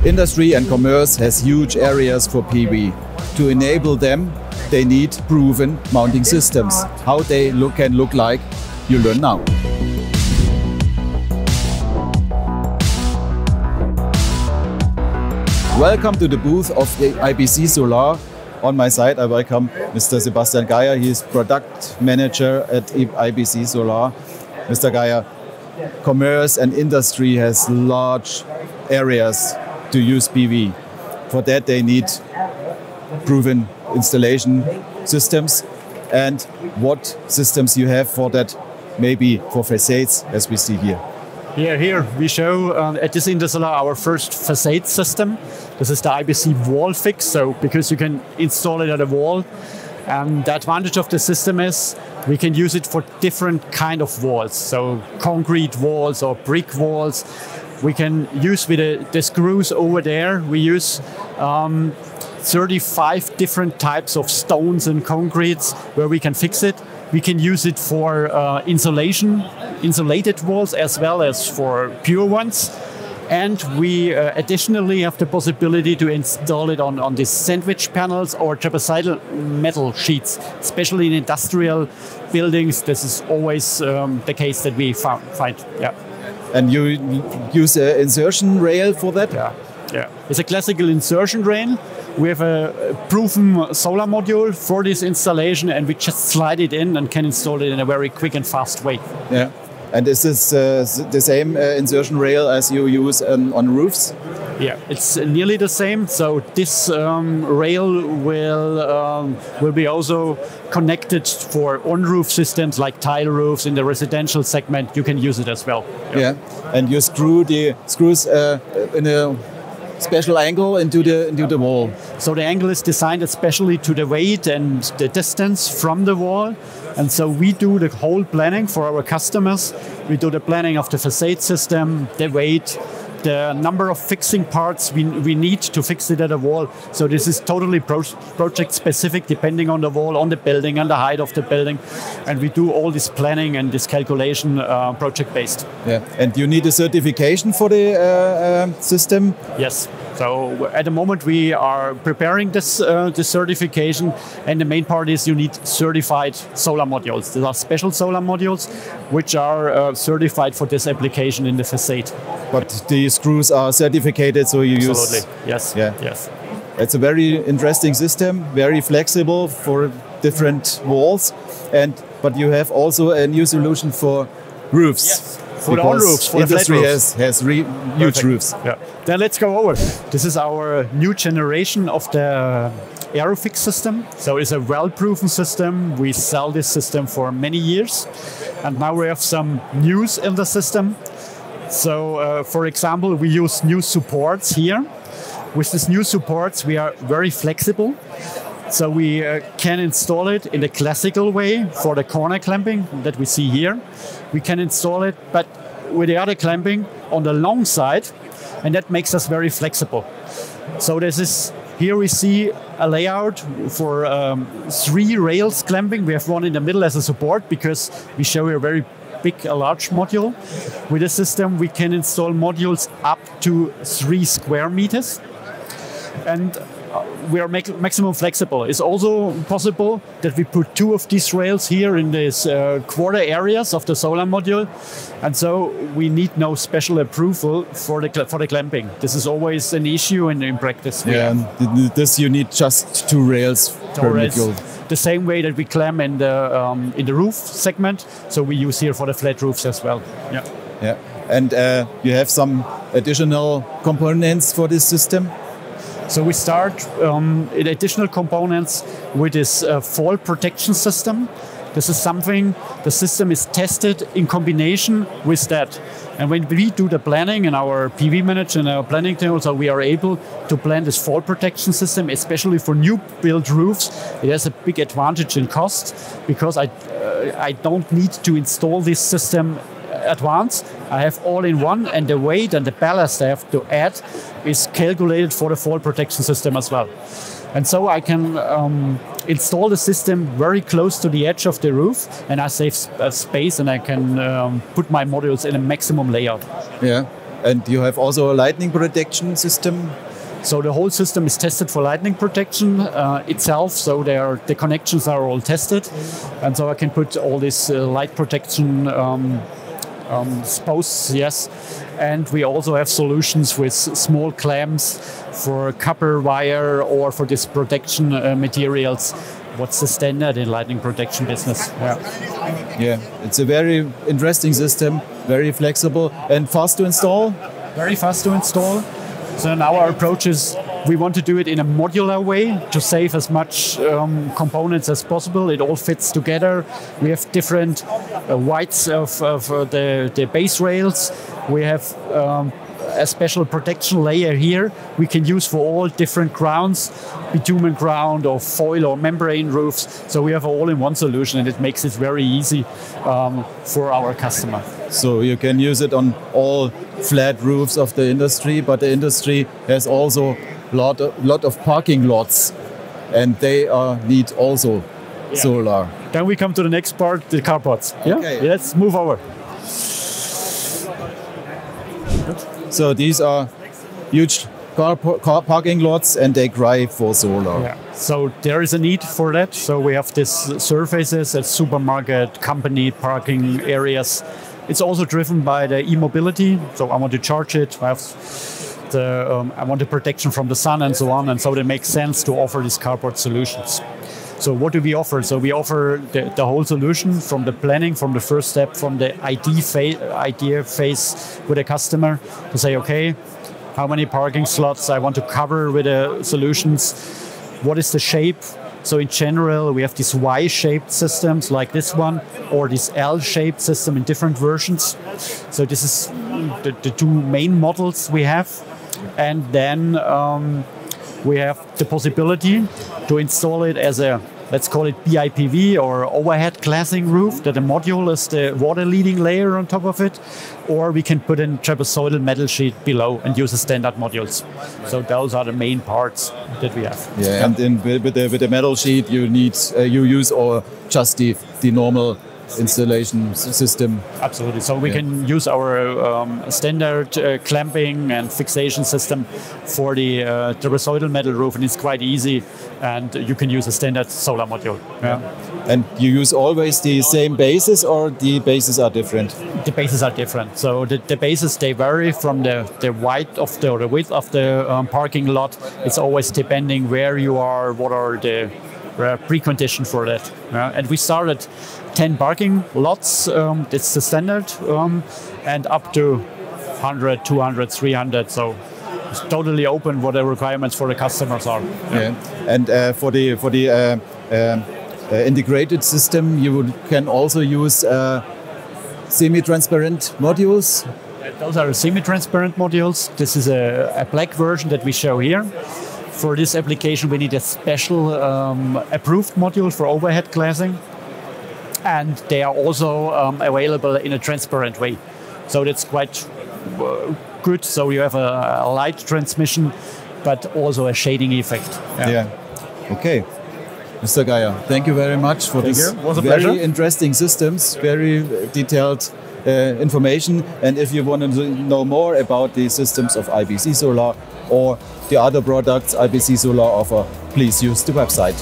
Industry and commerce has huge areas for PV. To enable them, they need proven mounting systems. How they can look like, you learn now. Welcome to the booth of the IBC Solar. On my side, I welcome Mr. Sebastian Geier. He is product manager at IBC Solar. Mr. Geier, commerce and industry has large areas to use PV. For that, they need proven installation systems. And what systems you have for that, maybe for facades, as we see here. Here we show at this Intersolar our first facade system. This is the IBC wall fix, so because you can install it at a wall. And the advantage of the system is we can use it for different kind of walls, so concrete walls or brick walls. We can use with the screws over there, we use 35 different types of stones and concretes where we can fix it. We can use it for insulated walls as well as for pure ones. And we additionally have the possibility to install it on these sandwich panels or trapezoidal metal sheets, especially in industrial buildings. This is always the case that we find. Yeah. And you use an insertion rail for that? Yeah. It's a classical insertion rail. We have a proven solar module for this installation, and we just slide it in and can install it in a very quick and fast way. Yeah. And is this the same insertion rail as you use on roofs? Yeah, it's nearly the same. So this rail will be also connected for on-roof systems like tile roofs in the residential segment. You can use it as well. Yeah. And you screw the screws in a special angle into the wall. So the angle is designed especially to the weight and the distance from the wall. And so we do the whole planning for our customers. We do the planning of the facade system, the weight, the number of fixing parts we need to fix it at a wall. So this is totally project specific, depending on the wall, on the building, and the height of the building. And we do all this planning and this calculation project based. Yeah. And you need a certification for the system? Yes. So at the moment we are preparing this certification, and the main part is you need certified solar modules. There are special solar modules which are certified for this application in the facade. But the screws are certificated, so you Absolutely. use... Yes. Yeah. Yes. It's a very interesting system, very flexible for different walls, but you have also a new solution for roofs. Yes. For the on-roofs, for the flat roofs. has huge roofs. Yeah. Then let's go over. This is our new generation of the Aerofix system. So it's a well-proven system. We sell this system for many years. And now we have some news in the system. So, for example, we use new supports here. With these new supports, we are very flexible. So we can install it in the classical way for the corner clamping that we see here. We can install it, but with the other clamping on the long side, and that makes us very flexible. So here we see a layout for 3 rails clamping. We have one in the middle as a support because we show you a large module. With this system, we can install modules up to 3 square meters. And we are maximum flexible. It's also possible that we put 2 of these rails here in these quarter areas of the solar module, and so we need no special approval for the clamping. This is always an issue in practice. Yeah, and this you need just 2 rails per module. The same way that we clamp in the roof segment, so we use here for the flat roofs as well. Yeah. Yeah. And you have some additional components for this system? So we start in additional components with this fall protection system. This is something, the system is tested in combination with that. And when we do the planning in our PV manager and our planning tool, so we are able to plan this fall protection system, especially for new built roofs. It has a big advantage in cost because I don't need to install this system at once. I have all in one, and the weight and the ballast I have to add is calculated for the fall protection system as well. And so I can install the system very close to the edge of the roof, and I save space, and I can put my modules in a maximum layout. Yeah, And you have also a lightning protection system? So the whole system is tested for lightning protection itself. So the connections are all tested, and so I can put all this light protection posts. Yes, and we also have solutions with small clamps for copper wire or for this protection materials. What's the standard in lightning protection business? Yeah, it's a very interesting system, very flexible and fast to install. Very fast to install. So now our approach is we want to do it in a modular way to save as much components as possible. It all fits together. We have different widths of the base rails. We have a special protection layer here we can use for all different grounds, bitumen ground or foil or membrane roofs. So we have all in one solution, and it makes it very easy for our customer. So you can use it on all flat roofs of the industry, but the industry has also lot of parking lots, and they need also solar. Then we come to the next part, the carports. Okay. Let's move over. So these are huge car parking lots, and they cry for solar. Yeah. So there is a need for that. So we have these surfaces at supermarket, company parking areas. It's also driven by the e-mobility. So I want to charge it. I want the protection from the sun and so on. And so it makes sense to offer these carport solutions. So what do we offer? So we offer the whole solution from the planning, from the first step, from the idea phase with a customer to say, okay, how many parking slots I want to cover with the solutions? What is the shape? So in general, we have these Y-shaped systems like this one, or this L-shaped system in different versions. So this is the two main models we have. And then we have the possibility to install it as a, let's call it BIPV or overhead glassing roof, that the module is the water leading layer on top of it, or we can put in trapezoidal metal sheet below and use the standard modules. So those are the main parts that we have. Yeah, and then with the metal sheet you need you use or just the normal installation system. Absolutely. So we can use our standard clamping and fixation system for the trapezoidal metal roof, and it's quite easy. And you can use a standard solar module. Yeah. And you use always the same bases, or the bases are different? The bases are different. So the bases, they vary from the width of the width of the parking lot. It's always depending where you are, what are the precondition for that. And we started 10 parking lots, that's the standard, and up to 100, 200, 300. So it's totally open what the requirements for the customers are. Yeah. And for the integrated system, you can also use semi-transparent modules. Those are semi-transparent modules. This is a black version that we show here. For this application, we need a special approved module for overhead glassing. And they are also available in a transparent way. So that's quite good. So you have a light transmission, but also a shading effect. Yeah. Okay. Mr. Geyer, thank you very much for this very interesting systems, very detailed information. And if you want to know more about the systems of IBC Solar or the other products IBC Solar offer, please use the website.